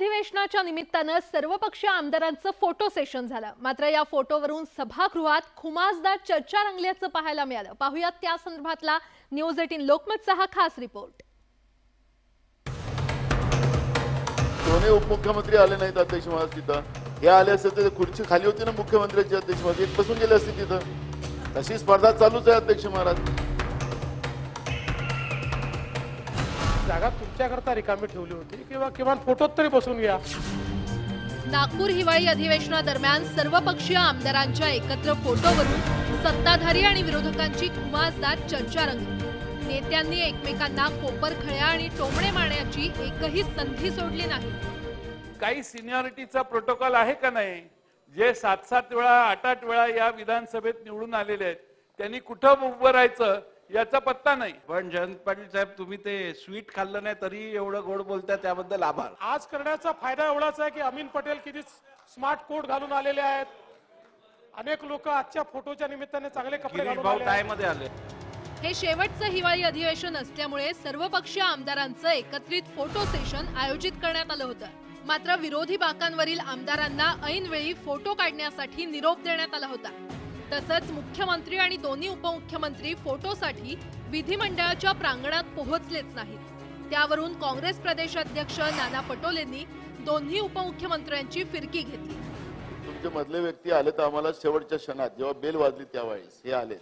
अधिवेशनाच्या निमित्ताने सर्वपक्षीय आमदारांचं फोटो सेशन झालं। मात्र या फोटोवरून सभागृहात खुमासदार चर्चा रंगल्याचं पाहायला मिळालं। पाहूयात त्या संदर्भातला न्यूज 18 लोकमतचा हा खास रिपोर्ट। दोन्ही उपमुख्यमंत्री आले नाहीत अध्यक्ष महाराज तिथं। हे आले असते तर खुर्ची खाली होती ना मुख्यमंत्र्यांची अध्यक्ष महाराज, एक बसून गेले असते तिथं। तशी स्पर्धा चालूच आहे अध्यक्ष महाराज। जागा तुमच्याकरता रिकामी ठेवली होती किंवा किमान फोटोत तरी बसून घ्या। नागपूर हिवाळी अधिवेशनादरम्यान सर्वपक्षीय आमदारांच्या एकत्र फोटोवरून सत्ताधारी आणि विरोधकांची खुमासदार चर्चा रंगली। नेत्यांनी एकमेकांना कोपरखळ्या आणि टोमणे मारण्याची एकही संधी सोडली नाही। काही सिनियरिटीचा प्रोटोकॉल आहे का नाही? जे 7-7 वेळा 8-8 वेळा या विधानसभेत निवडून आलेले आहेत त्यांनी कुठं उभं राहायचं याचा पत्ता नाही। पण जयंत पाटील साहेब, तुम्ही ते स्वीट खाल्लं नाही तरी एवढं गोड बोलता, त्याबद्दल आभार। आज करण्याचा फायदा एवढाच आहे की अमीन पटेल किती स्मार्ट कोट घालून आलेले आहेत। अनेक लोक आजच्या फोटोच्या निमित्ताने चांगले कपडे घालून आले। टायमध्ये आले। हे शेवटचं हिवाळी अधिवेशन असल्यामुळे सर्वपक्षीय आमदारांचं एकत्रित फोटो सेशन आयोजित करण्यात आलं होतं। मात्र विरोधी बाकांवरील आमदारांना ऐनवेळी फोटो काढण्यासाठी निरोप देण्यात आला होता। तसंच मुख्यमंत्री आणि दोन्ही उपमुख्यमंत्री फोटोसाठी विधिमंडळाच्या प्रांगणात पोहोचलेच नाहीत। त्यावरून काँग्रेस प्रदेशाध्यक्ष नाना पटोलेंनी दोन्ही उपमुख्यमंत्र्यांची फिरकी घेतली। तुमचे मधले व्यक्ती आले तर आम्हाला शेवटच्या क्षणात जेव्हा बेल वाजली त्यावेळेस हे आले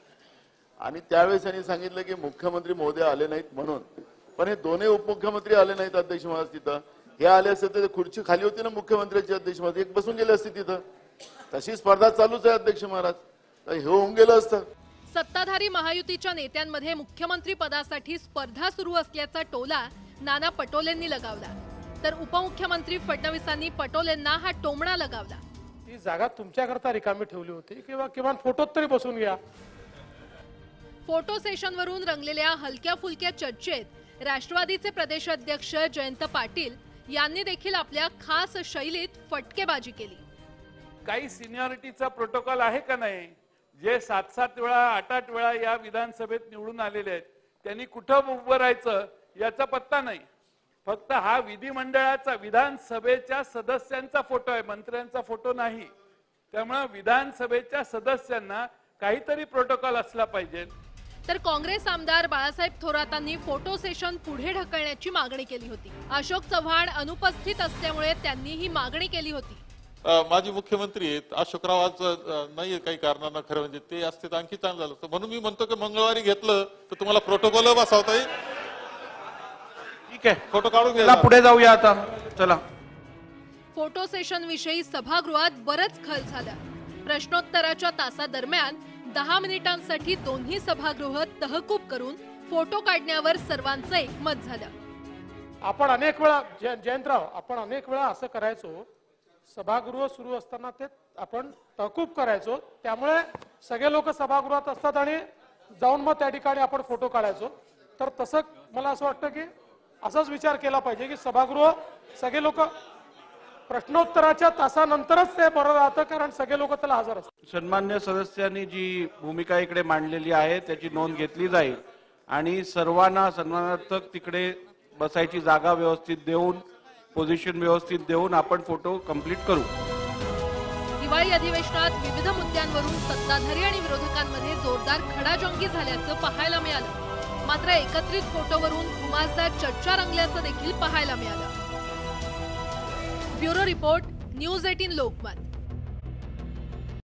आणि त्यावेळेस त्यांनी सांगितलं की मुख्यमंत्री महोदय आले नाहीत म्हणून। पण हे दोन्ही उपमुख्यमंत्री आले नाहीत अध्यक्ष महाराज तिथं। हे आले असते तर खुर्ची खाली होती ना मुख्यमंत्र्यांची अध्यक्ष महाराज, एक बसून गेले असते तिथं। तशी स्पर्धा चालूच आहे अध्यक्ष महाराज, हे होऊन गेलं असतं। सत्ताधारी महायुतीच्या नेत्यांमध्ये मुख्यमंत्री पदासाठी स्पर्धा सुरू असल्याचा टोला नाना पटोलेंनी लगावला, तर उपमुख्यमंत्री फडणवीसांनी पटोलेंना हा टोमणा लगावला। ती जागा तुमच्याकरता रिकामी ठेवली होती किंवा किमान फोटोत तरी बसून घ्या। फोटो सेशनवरून रंगलेल्या हलक्या फुलक्या चर्चेत राष्ट्रवादीचे प्रदेशाध्यक्ष जयंत पाटील यांनी देखील आपल्या खास शैलीत फटकेबाजी केली। काही सिनियरिटीचा प्रोटोकॉल आहे का नाही? जे 7-7 वेळा 8-8 वेळा या विधानसभेत निवडून आलेले आहेत त्यांनी कुठं उभं राहायचं याचा पत्ता नाही। फक्त हा विधिमंडळाचा विधानसभेच्या सदस्यांचा फोटो आहे, मंत्र्यांचा फोटो नाही। त्यामुळे विधानसभेच्या सदस्यांना काहीतरी प्रोटोकॉल असला पाहिजे। तर काँग्रेस आमदार बाळासाहेब थोरातांनी फोटो सेशन पुढे ढकलण्याची मागणी केली होती। अशोक चव्हाण अनुपस्थित असल्यामुळे त्यांनी ही मागणी केली होती। माजी मुख्यमंत्री आहेत, अशोकराव आज नाही काही कारणानं, खरं म्हणजे ते असते तर आणखी चांगलं झालं। म्हणून मी म्हणतो की मंगळवारी घेतलं तर तुम्हाला प्रोटोकॉल बसवता येईल। ठीक आहे, फोटो काढून चला पुढे जाऊया आता। चला, फोटो सेशन विषयी सभागृहात बरंच खल झालं। प्रश्नोत्तराच्या तासादरम्यान 10 मिनिटांसाठी दोन्ही सभागृह तहकूब करून फोटो काढण्यावर सर्वांचं एकमत झालं। आपण अनेक वेळा जयंतराव, आपण अनेक वेळा असं करायचो, सभागृह सुरू असताना ते आपण तहकूब करायचो, त्यामुळे सगळे लोक सभागृहात असतात आणि जाऊन मग त्या ठिकाणी आपण फोटो काढायचो। तर तसं मला असं वाटतं की असाच विचार केला पाहिजे की सभागृह सगळे लोक प्रश्नोत्तराच्या तासानंतरच ते बरं राहतं, कारण सगळे लोक त्याला हजर असतात। सन्मान्य सदस्यांनी जी भूमिका इकडे मांडलेली आहे त्याची नोंद घेतली जाईल आणि सर्वांना सन्मानार्थक तिकडे बसायची जागा व्यवस्थित देऊन, पोझिशन व्यवस्थित देऊन आपण फोटो कंप्लीट करू। हिवाळी अधिवेशनात विविध मुद्द्यांवरून सत्ताधारी आणि विरोधकांमध्ये जोरदार खडाजंगी झाल्याचं पाहायला मिळालं। मात्र एकत्रित फोटोवरून खुमासदार चर्चा रंगल्याचं देखील पाहायला मिळालं। Bureau report, news 18 Lokmat.